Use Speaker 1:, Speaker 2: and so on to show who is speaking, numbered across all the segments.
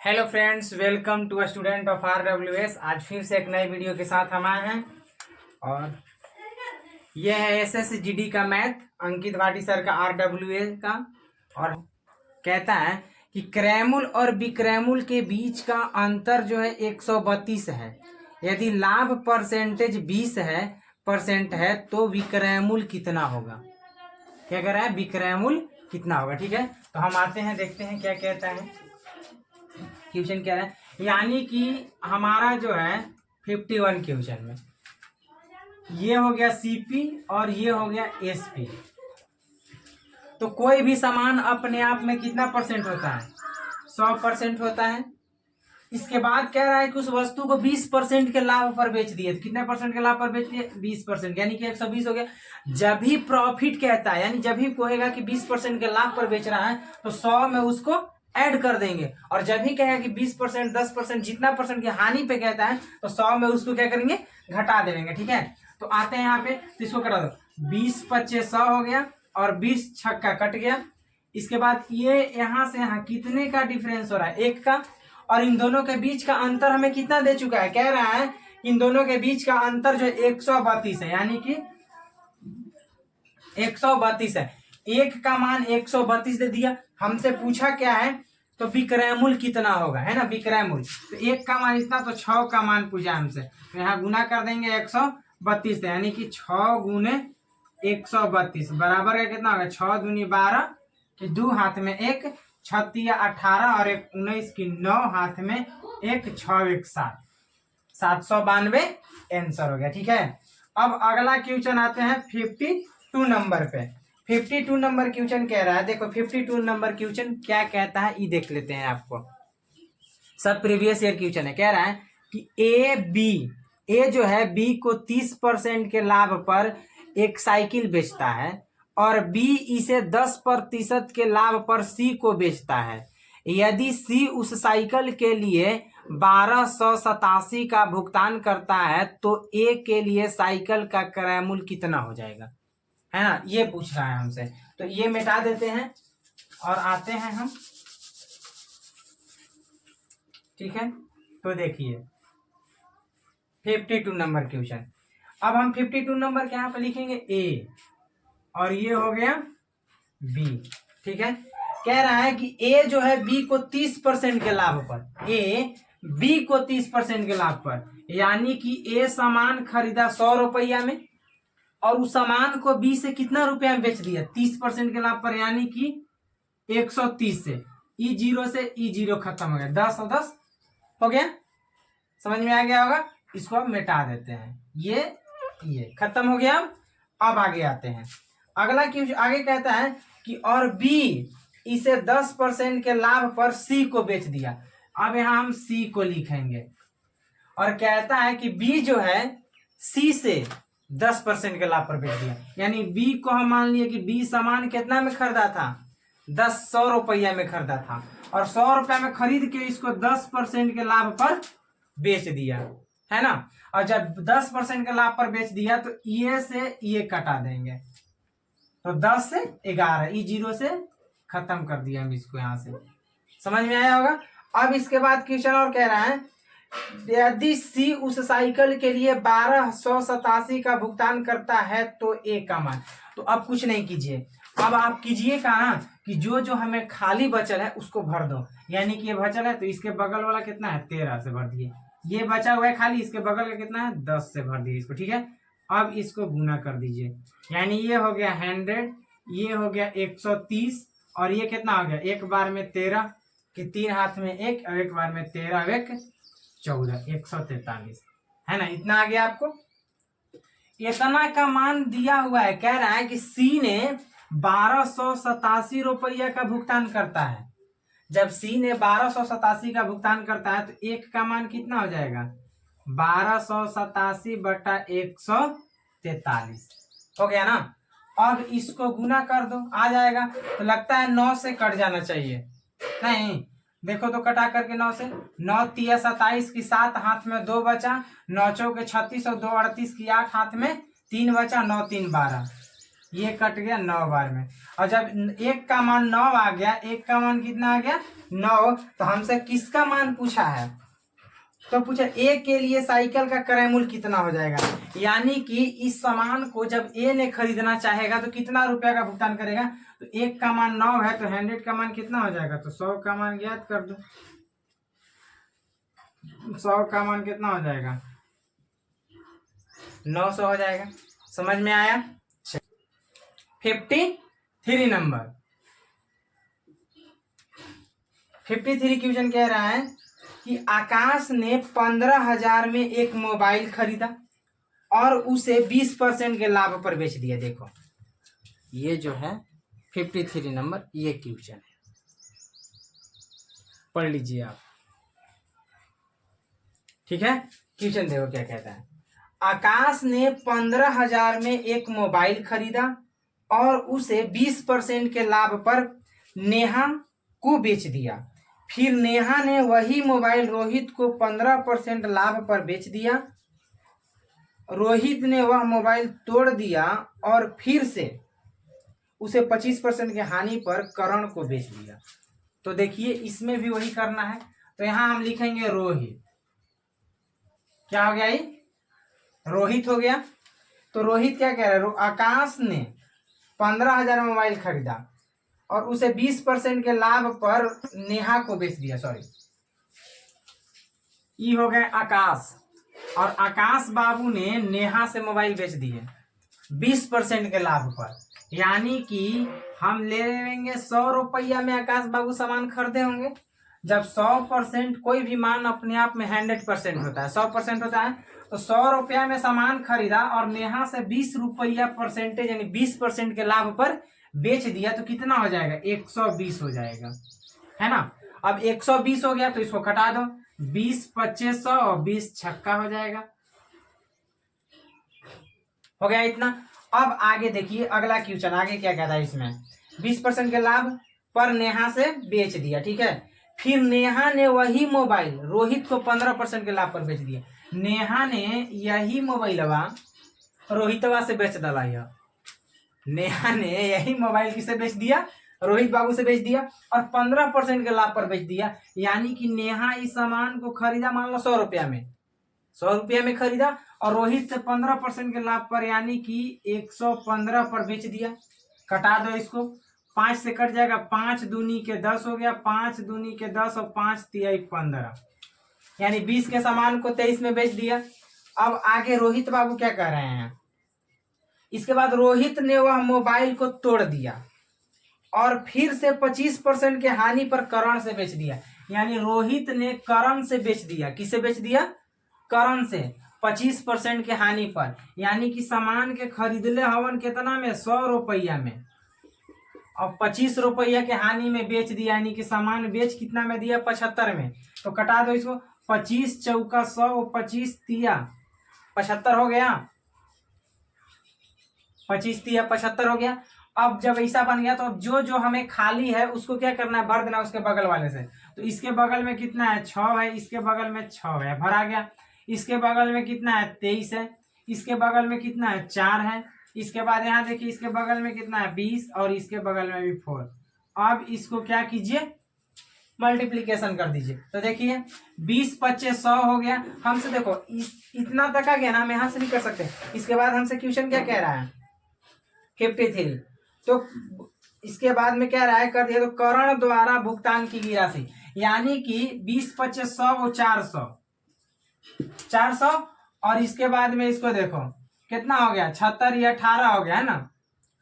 Speaker 1: Hello friends, welcome to a student of RWS। आज फिर से एक नए वीडियो के साथ हम आए हैं और यह है SSGD का मैथ, अंकित भाटी सर का RWS का। और कहता है कि क्रैमुल और विक्रैमुल के बीच का अंतर जो है 132 है। यदि लाभ परसेंटेज 20% है तो विक्रैमुल कितना होगा। क्या कह रहा है, विक्रैमुल कितना होगा। ठीक है, तो हम आते हैं, देखते हैं क्या कहता है क्वेश्चन। क्या है, यानी कि हमारा जो है 51 क्वेश्चन में ये हो गया CP और ये हो गया SP। तो कोई भी सामान अपने आप में कितना परसेंट होता है, 100% होता है। इसके बाद कह रहा है कि उस वस्तु को 20% के लाभ पर बेच दिए। तो कितने परसेंट के लाभ पर बेच दिए, 20%, यानी कि 120 हो गया। जब भी प्रॉफिट कहता है, यानी जब भी कहेगा कि 20% के लाभ पर बेच रहा है तो 100 में उसको ऐड कर देंगे। और जब भी कहेगा कि 20%, 10%, जितना परसेंट की हानि पे कहता है तो 100 में उसको क्या करेंगे, घटा देंगे। ठीक है, तो आते हैं यहाँ पे, तो इसको कटा दो। 20 25 100 हो गया और 20 छक्का कट गया। इसके बाद ये यहाँ से यहाँ कितने का डिफरेंस हो रहा है, 1 का। और इन दोनों के बीच का अंतर हमें कितना दे चुका है, कह रहा है इन दोनों के बीच का अंतर जो 132 है, यानी कि 132 है। 1 का मान 132 दे दिया। हमसे पूछा क्या है, तो विक्रैमुल कितना होगा, है ना, विक्रैमुल। तो 1 का मान इतना, तो 6 का मान पूछा हमसे, तो यहाँ गुना कर देंगे 132, यानी कि 6 गुने 132 बराबर है कितना होगा, 6 दूनी 12 कि 2 हाथ में 1, 36 18 और 1 19 की 9 हाथ में 1, 6 1 7, 792 आंसर हो गया। ठीक है, अब अगला क्वेश्चन आते हैं 52 नंबर पे। 52 नंबर क्वेश्चन कह रहा है, देखो 52 नंबर क्वेश्चन क्या कहता है ये देख लेते हैं। आपको सब प्रीवियस ईयर क्वेश्चन है। कह रहा है कि ए जो है बी को 30% के लाभ पर एक साइकिल बेचता है और बी इसे 10% के लाभ पर सी को बेचता है। यदि सी उस साइकिल के लिए 1287 का भुगतान करता है तो ए के लिए साइकिल का क्रय मूल्य कितना हो जाएगा, है ना, ये पूछ रहा है हमसे। तो ये मिटा देते हैं और आते हैं हम। ठीक है, तो देखिए 52 नंबर क्वेश्चन। अब हम 52 नंबर के यहाँ पे लिखेंगे ए और ये हो गया बी। ठीक है, कह रहा है कि ए जो है बी को 30% के लाभ पर, ए बी को 30% के लाभ पर, यानी कि ए सामान खरीदा 100 रुपया में और उस सामान को बी से कितना रुपया में बेच दिया, 30% के लाभ पर, यानी कि 130 से ई जीरो खत्म हो गया, 10 और 10 हो गया। समझ में आ गया होगा। इसको अब मिटा देते हैं, ये खत्म हो गया। अब आगे आते हैं, अगला क्वेश्चन आगे कहता है कि और बी इसे 10% के लाभ पर सी को बेच दिया। अब यहां हम सी को लिखेंगे और कहता है कि बी जो है सी से 10% के लाभ पर बेच दिया, यानी बी को हम मान लिए कि बी सामान कितना में खरीदा था, 100 रुपया में खरीदा था और 100 रुपया में खरीद के इसको 10% के लाभ पर बेच दिया, है ना। और जब 10% के लाभ पर बेच दिया तो ये से ये कटा देंगे, तो 10 से 11, ई जीरो से खत्म कर दिया हम इसको यहां से। समझ में आया होगा। अब इसके बाद क्वेश्चन और कह रहा है, यदि सी उस साइकिल के लिए 1287 का भुगतान करता है तो ए का मान। तो अब कुछ नहीं कीजिए, अब आप कीजिए का ना कि जो जो हमें खाली बचल है उसको भर दो। यानी कि ये बचल है तो इसके बगल वाला कितना है, 13 से भर दिए। ये बचा हुआ है खाली, इसके बगल का कितना है, 10 से भर दिए इसको। ठीक है, अब इसको गुना कर दीजिए, यानी ये हो गया 100, ये हो गया 130 और ये कितना हो गया, एक बार में 13 कि 3 हाथ में 1 और एक बार में 13 1 14, 143, है ना। इतना आ गया आपको। इतना का मान दिया हुआ है, कह रहा है कि सी ने 1287 रुपया का भुगतान करता है। जब सी ने 1287 का भुगतान करता है तो एक का मान कितना हो जाएगा, 1287 बटा 143 हो गया ना। अब इसको गुना कर दो, आ जाएगा। तो लगता है 9 से कट जाना चाहिए, नहीं देखो तो कटा करके 9 से, 9 तिया 27 की 7 हाथ में 2 बचा, 9 चौके 36 और 2 38 की 8 हाथ में 3 बचा, 9 3 12, ये कट गया 9 बार में। और जब एक का मान 9 आ गया, एक का मान कितना आ गया 9, तो हमसे किसका मान पूछा है, तो पूछा ए के लिए साइकिल का क्रय मूल्य कितना हो जाएगा। यानी कि इस सामान को जब ए ने खरीदना चाहेगा तो कितना रुपया का भुगतान करेगा, तो एक का मान 9 है तो 100 का मान कितना हो जाएगा, तो 100 का मान ज्ञात कर दो। 100 का मान कितना हो जाएगा, 900 हो जाएगा। समझ में आया। 53 नंबर 53 क्वेश्चन कह रहा है कि आकाश ने 15,000 में एक मोबाइल खरीदा और उसे 20% के लाभ पर बेच दिया। देखो ये जो है 53 नंबर ये क्वेश्चन है, पढ़ लीजिए आप। ठीक है, क्वेश्चन देखो क्या कहता है। आकाश ने 15,000 में एक मोबाइल खरीदा और उसे 20% के लाभ पर नेहा को बेच दिया। फिर नेहा ने वही मोबाइल रोहित को 15% लाभ पर बेच दिया। रोहित ने वह मोबाइल तोड़ दिया और फिर से उसे 25% की हानि पर करण को बेच दिया। तो देखिए इसमें भी वही करना है, तो यहां हम लिखेंगे रोहित। क्या हो गया, ये रोहित हो गया। तो रोहित क्या कह रहा है, आकाश ने 15,000 में मोबाइल खरीदा और उसे 20% के लाभ पर नेहा को बेच दिया। सॉरी, ये हो गए आकाश, और आकाश बाबू ने नेहा से मोबाइल बेच दिए 20% के लाभ पर। यानी कि हम ले लेंगे 100 रुपया में आकाश बाबू सामान खरीदे होंगे। जब 100% कोई भी मान अपने आप में 100% होता है, 100% होता है, तो 100 रुपया में सामान खरीदा और नेहा से 20 रुपया परसेंटेज यानी 20% के लाभ पर बेच दिया, तो कितना हो जाएगा, 120 हो जाएगा, है ना। अब 120 हो गया तो इसको कटा दो, 20 25 100 और 20 छक्का हो जाएगा। हो गया इतना। अब आगे देखिए अगला क्वेश्चन, आगे क्या कहता है इसमें, 20% के लाभ पर नेहा से बेच दिया। ठीक है, फिर नेहा ने वही मोबाइल रोहित को 15% के लाभ पर बेच दिया। नेहा ने यही मोबाइल रोहितवा से बेच डाला। यह नेहा ने यही मोबाइल किसे बेच दिया, रोहित बाबू से बेच दिया और 15% के लाभ पर बेच दिया। यानी कि नेहा इस सामान को खरीदा मान लो 100 रुपया में, 100 रुपया में खरीदा और रोहित से 15% के लाभ पर यानी कि 115 पर बेच दिया। कटा दो इसको, 5 से कट जाएगा, 5 दूनी के 10 हो गया, 5 दूनी के 10 और 5 तिहाई 15, यानी 20 के सामान को 23 में बेच दिया। अब आगे रोहित बाबू क्या कह रहे हैं, इसके बाद रोहित ने वह मोबाइल को तोड़ दिया और फिर से 25% के हानि पर करण से बेच दिया। यानी रोहित ने करण से बेच दिया, किसे बेच दिया, करण से 25% के हानि पर। यानी कि सामान के खरीदले हवन कितना में, 100 रुपया में, और 25 रुपया के हानि में बेच दिया। यानी कि सामान बेच कितना में दिया, 75 में। तो कटा दो इसको, 25 चौका 100, 25 तिया 75 हो गया, 25 तिया 75 हो गया। अब जब ऐसा बन गया तो अब जो जो हमें खाली है उसको क्या करना है, भर देना उसके बगल वाले से। तो इसके बगल में कितना है, 6 है, इसके बगल में 6 है, भरा गया। इसके बगल में कितना है, 23 है, इसके बगल में कितना है, 4 है। इसके बाद यहाँ देखिए इसके बगल में कितना है, 20, और इसके बगल में भी 4। अब इसको क्या कीजिए, मल्टीप्लीकेशन कर दीजिए। तो देखिए 20 25 100 हो गया। हमसे देखो इतना तक आ गया ना, हम यहाँ से नहीं कर सकते। इसके बाद हमसे क्वेश्चन क्या कह रहा है, 53। तो इसके बाद में क्या रहा है, कर दिया। तो करण द्वारा भुगतान की गई राशि, यानी कि 20 25 100 वो 400, और इसके बाद में इसको देखो कितना हो गया, 76 या 18 हो गया, है ना।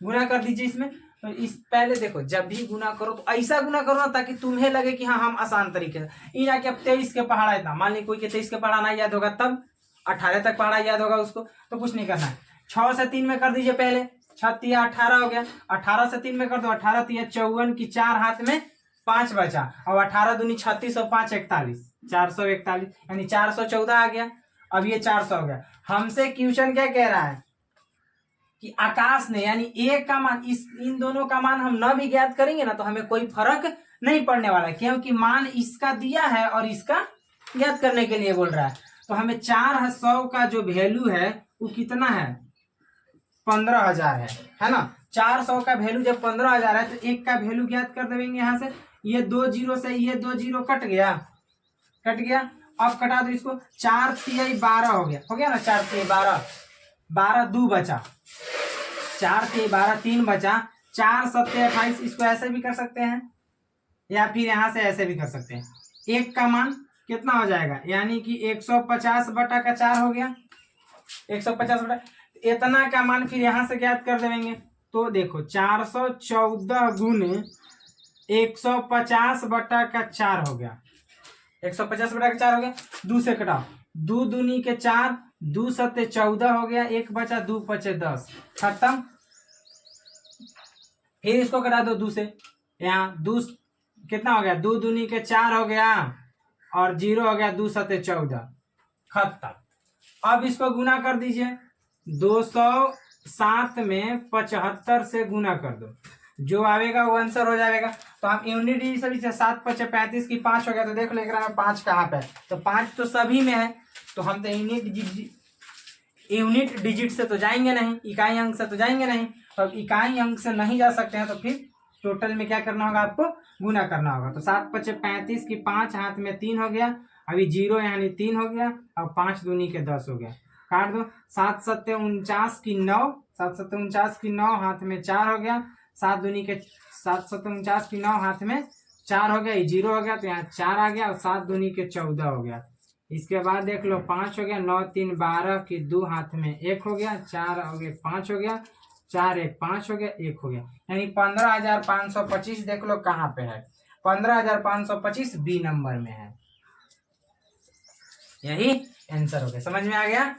Speaker 1: गुना कर दीजिए इसमें। तो इस पहले देखो जब भी गुना करो तो ऐसा गुना करो ना ताकि तुम्हें लगे कि हाँ हम आसान तरीके से। ये कि अब 23 के पहाड़ा इतना, मान ली कोई के 23 के पहाड़ा नहीं याद होगा, तब 18 तक पहाड़ा याद होगा उसको, तो कुछ नहीं करना है। 6 से 3 में कर दीजिए पहले, 6 या 18 हो गया। 18 से 3 में कर दो, 18 तिया 54 की 4 हाथ में 5 बचा, और 18 दूनी 36 और 5 41, 441, यानी 414 आ गया। अब ये 400 हो गया। हमसे क्वेश्चन क्या कह रहा है कि आकाश ने, यानी ए का मान, इन दोनों का मान हम न भी ज्ञात करेंगे ना तो हमें कोई फर्क नहीं पड़ने वाला, क्योंकि मान इसका दिया है और इसका ज्ञात करने के लिए बोल रहा है। तो हमें 400 का जो वैल्यू है वो कितना है, 15,000 है ना। 400 का वैल्यू जब 15,000 है तो 1 का वैल्यू ज्ञात कर देंगे यहाँ से। ये 2 जीरो से ये 2 जीरो कट गया, कट गया। अब कटा दो इसको, 4 तिहाई 12 हो गया ना, 4 तिहाई 12, 12 2 बचा, 4 तिहाई 12 3 बचा, 4 सत्ते 28। इसको ऐसे भी कर सकते हैं या फिर यहाँ से ऐसे भी कर सकते हैं। 1 का मान कितना हो जाएगा, यानी कि 150 बटा का 4 हो गया, 150 बटा इतना का मान फिर यहाँ से ज्ञात कर देंगे। तो देखो 414 गुने 150 बटा का 4 हो गया, 150 बटा का 4 हो गया। 2 से कटाओ, 2 दूनी के 4, 2 सत्ते 14 हो गया, 1 बचा, 2 पचे 10, खत्म। फिर इसको कटा दो 2 से, यहाँ 2 कितना हो गया, 2 दूनी के 4 हो गया और 0 हो गया, 2 सत्ते 14, खत्म। अब इसको गुना कर दीजिए, 207 में 75 से गुना कर दो, जो आएगा वो आंसर हो जाएगा। तो हम यूनिट डिजिट से 7 5 35 की 5 हो गया। तो देख लो एक 5 कहाँ पे है, तो 5 तो सभी में है। तो हम तो यूनिट डिजिट से तो जाएंगे नहीं, इकाई अंक से तो जाएंगे नहीं। तो अब इकाई अंक से नहीं जा सकते हैं तो फिर टोटल में क्या करना होगा, आपको गुना करना होगा। तो 7 5 35 की 5 हाथ में 3 हो गया, अभी 0 यानी 3 हो गया, और 5 दूनी के 10 हो गया, काट दो। 7 सत्ते 49 की 9, 7 सत्ते 49 की 9 हाथ में 4 हो गया, 7 दूनी के 7 सत्ते 49 की 9 हाथ में 4 हो गया, ये 0 हो गया, तो यहाँ 4 आ गया, और 7 दूनी के 14 हो गया। इसके बाद देख लो 5 हो गया, 9 3 12 की 2 हाथ में 1 हो गया, 4 हो गया 5 हो गया, 4 1 5 हो गया, 1 हो गया, यानी 15,525 देख लो कहाँ पे है, 15,525 बी नंबर में है। यही आंसर हो गया, समझ में आ गया।